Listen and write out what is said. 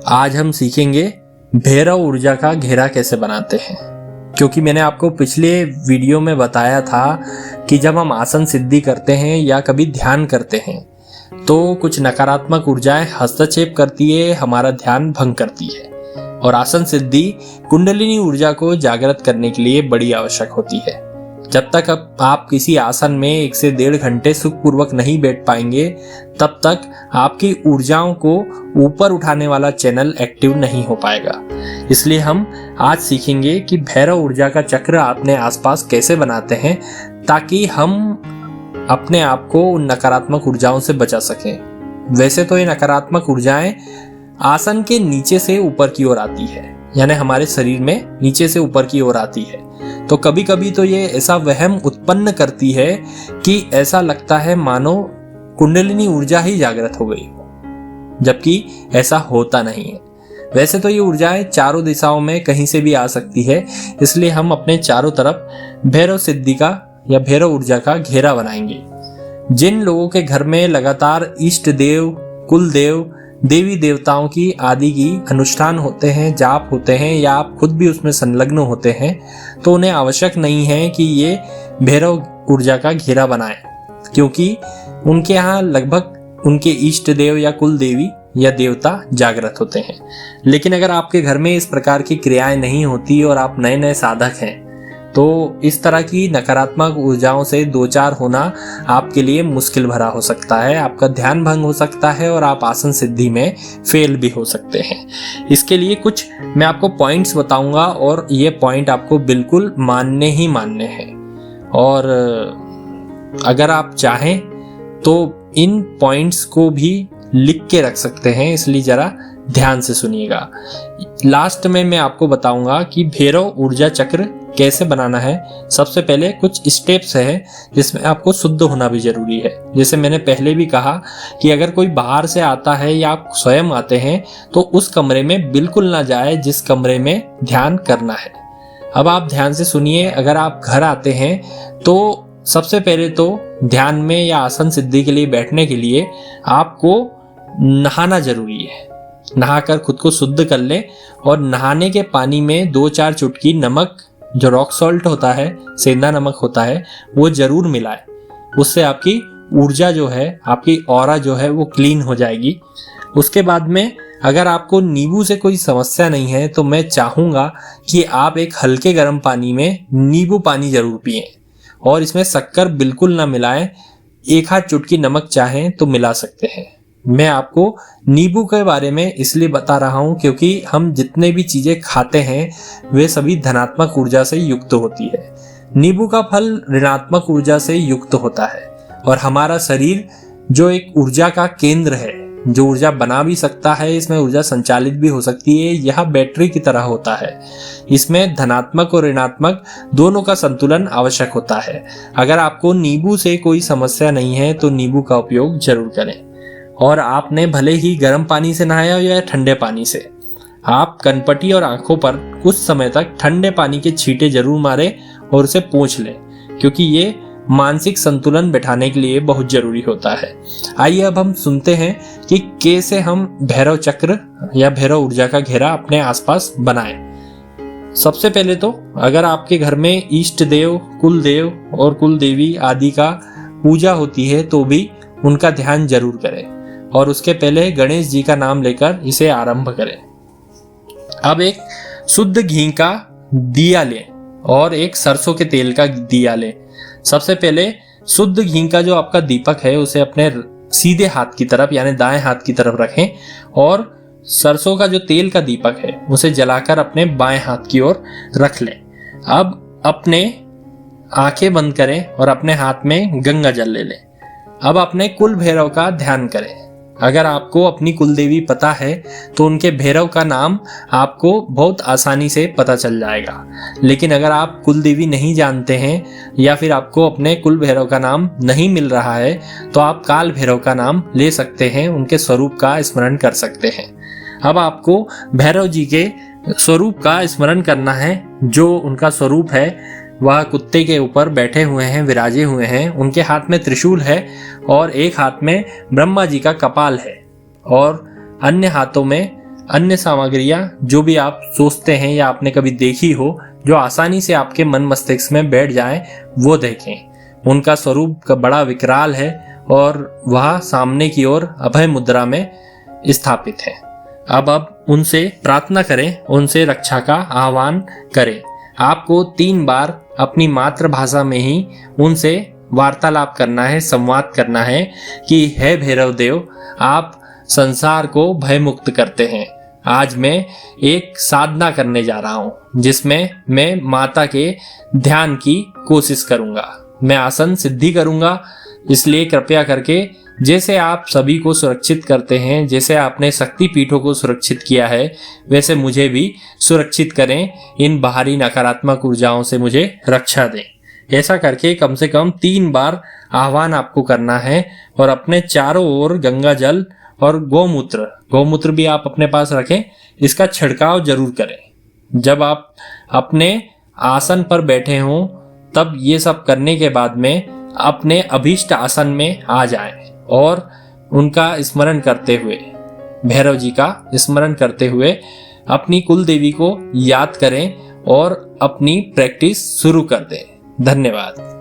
आज हम सीखेंगे भैरव ऊर्जा का घेरा कैसे बनाते हैं। क्योंकि मैंने आपको पिछले वीडियो में बताया था कि जब हम आसन सिद्धि करते हैं या कभी ध्यान करते हैं तो कुछ नकारात्मक ऊर्जाएं हस्तक्षेप करती है, हमारा ध्यान भंग करती है और आसन सिद्धि कुंडलिनी ऊर्जा को जागृत करने के लिए बड़ी आवश्यक होती है। जब तक आप किसी आसन में 1 से 1.5 घंटे सुखपूर्वक नहीं बैठ पाएंगे तब तक आपकी ऊर्जाओं को ऊपर उठाने वाला चैनल एक्टिव नहीं हो पाएगा। इसलिए हम आज सीखेंगे कि भैरव ऊर्जा का चक्र अपने आसपास कैसे बनाते हैं ताकि हम अपने आप को उन नकारात्मक ऊर्जाओं से बचा सकें। वैसे तो ये नकारात्मक ऊर्जाएं आसन के नीचे से ऊपर की ओर आती है, यानी हमारे शरीर में नीचे से ऊपर की ओर आती है। तो कभी कभी तो ये ऐसा वहम उत्पन्न करती है कि ऐसा लगता है मानो कुंडलिनी ऊर्जा ही जागृत हो गई हो, जबकि ऐसा होता नहीं है। वैसे तो ये ऊर्जाएं चारों दिशाओं में कहीं से भी आ सकती है, इसलिए हम अपने चारों तरफ भैरव सिद्धि का या भैरव ऊर्जा का घेरा बनाएंगे। जिन लोगों के घर में लगातार इष्ट देव, कुल देव, देवी देवताओं की आदि की अनुष्ठान होते हैं, जाप होते हैं या आप खुद भी उसमें संलग्न होते हैं, तो उन्हें आवश्यक नहीं है कि ये भैरव ऊर्जा का घेरा बनाएं, क्योंकि उनके यहाँ लगभग उनके इष्ट देव या कुल देवी या देवता जागृत होते हैं। लेकिन अगर आपके घर में इस प्रकार की क्रियाएं नहीं होती और आप नए नए साधक हैं तो इस तरह की नकारात्मक ऊर्जाओं से दो चार होना आपके लिए मुश्किल भरा हो सकता है, आपका ध्यान भंग हो सकता है और आप आसन सिद्धि में फेल भी हो सकते हैं। इसके लिए कुछ मैं आपको पॉइंट्स बताऊंगा और ये पॉइंट आपको बिल्कुल मानने ही मानने हैं। और अगर आप चाहें तो इन पॉइंट्स को भी लिख के रख सकते हैं, इसलिए जरा ध्यान से सुनिएगा। लास्ट में मैं आपको बताऊंगा कि भैरव ऊर्जा चक्र कैसे बनाना है। सबसे पहले कुछ स्टेप्स हैं जिसमें आपको शुद्ध होना भी जरूरी है। जैसे मैंने पहले भी कहा कि अगर कोई बाहर से आता है या आप स्वयं आते हैं तो उस कमरे में बिल्कुल ना जाए जिस कमरे में ध्यान करना है। अब आप ध्यान से सुनिए। अगर आप घर आते हैं तो सबसे पहले तो ध्यान में या आसन सिद्धि के लिए बैठने के लिए आपको नहाना जरूरी है। नहाकर खुद को शुद्ध कर लें और नहाने के पानी में 2-4 चुटकी नमक, जो रॉक सॉल्ट होता है, सेंधा नमक होता है, वो जरूर मिलाएं। उससे आपकी ऊर्जा जो है, आपकी ऑरा जो है वो क्लीन हो जाएगी। उसके बाद में अगर आपको नींबू से कोई समस्या नहीं है तो मैं चाहूँगा कि आप एक हल्के गर्म पानी में नींबू पानी जरूर पिएं और इसमें शक्कर बिल्कुल ना मिलाएं। 1 आध चुटकी नमक चाहें तो मिला सकते हैं। मैं आपको नींबू के बारे में इसलिए बता रहा हूं क्योंकि हम जितने भी चीजें खाते हैं वे सभी धनात्मक ऊर्जा से युक्त होती है। नींबू का फल ऋणात्मक ऊर्जा से युक्त होता है और हमारा शरीर जो एक ऊर्जा का केंद्र है, जो ऊर्जा बना भी सकता है, इसमें ऊर्जा संचालित भी हो सकती है, यह बैटरी की तरह होता है। इसमें धनात्मक और ऋणात्मक दोनों का संतुलन आवश्यक होता है। अगर आपको नींबू से कोई समस्या नहीं है तो नींबू का उपयोग जरूर करें। और आपने भले ही गर्म पानी से नहाया हो या ठंडे पानी से, आप कनपटी और आंखों पर कुछ समय तक ठंडे पानी के छींटे जरूर मारें और उसे पोंछ लें, क्योंकि ये मानसिक संतुलन बैठाने के लिए बहुत जरूरी होता है। आइए अब हम सुनते हैं कि कैसे हम भैरव चक्र या भैरव ऊर्जा का घेरा अपने आसपास बनाएं। सबसे पहले तो अगर आपके घर में इष्ट देव, कुल देव और कुल देवी आदि का पूजा होती है तो भी उनका ध्यान जरूर करें और उसके पहले गणेश जी का नाम लेकर इसे आरंभ करें। अब एक शुद्ध घी का दिया लें और एक सरसों के तेल का दिया लें। सबसे पहले शुद्ध घी का जो आपका दीपक है उसे अपने सीधे हाथ की तरफ यानी दाएं हाथ की तरफ रखें और सरसों का जो तेल का दीपक है उसे जलाकर अपने बाएं हाथ की ओर रख लें। अब अपने आंखें बंद करें और अपने हाथ में गंगा जल ले लें। अब अपने कुल भैरव का ध्यान करें। अगर आपको अपनी कुल देवी पता है तो उनके भैरव का नाम आपको बहुत आसानी से पता चल जाएगा। लेकिन अगर आप कुल देवी नहीं जानते हैं या फिर आपको अपने कुल भैरव का नाम नहीं मिल रहा है तो आप काल भैरव का नाम ले सकते हैं, उनके स्वरूप का स्मरण कर सकते हैं। अब आपको भैरव जी के स्वरूप का स्मरण करना है। जो उनका स्वरूप है वह कुत्ते के ऊपर बैठे हुए हैं, विराजे हुए हैं। उनके हाथ में त्रिशूल है और एक हाथ में ब्रह्मा जी का कपाल है और अन्य हाथों में अन्य सामग्रियां जो भी आप सोचते हैं या आपने कभी देखी हो जो आसानी से आपके मन मस्तिष्क में बैठ जाए, वो देखें। उनका स्वरूप बड़ा विकराल है और वह सामने की ओर अभय मुद्रा में स्थापित है। अब उनसे प्रार्थना करें, उनसे रक्षा का आह्वान करें। आपको 3 बार अपनी मातृभाषा में ही उनसे वार्तालाप करना है, संवाद करना है कि हे भैरव देव, आप संसार को भयमुक्त करते हैं। आज मैं एक साधना करने जा रहा हूँ जिसमें मैं माता के ध्यान की कोशिश करूँगा। मैं आसन सिद्धि करूँगा, इसलिए कृपया करके जैसे आप सभी को सुरक्षित करते हैं, जैसे आपने शक्ति पीठों को सुरक्षित किया है, वैसे मुझे भी सुरक्षित करें। इन बाहरी नकारात्मक ऊर्जाओं से मुझे रक्षा दें। ऐसा करके कम से कम 3 बार आह्वान आपको करना है और अपने चारों ओर गंगा जल और गौमूत्र भी आप अपने पास रखें। इसका छिड़काव जरूर करें। जब आप अपने आसन पर बैठे हों तब ये सब करने के बाद में अपने अभीष्ट आसन में आ जाएं और उनका स्मरण करते हुए, भैरव जी का स्मरण करते हुए अपनी कुल देवी को याद करें और अपनी प्रैक्टिस शुरू कर दें। धन्यवाद।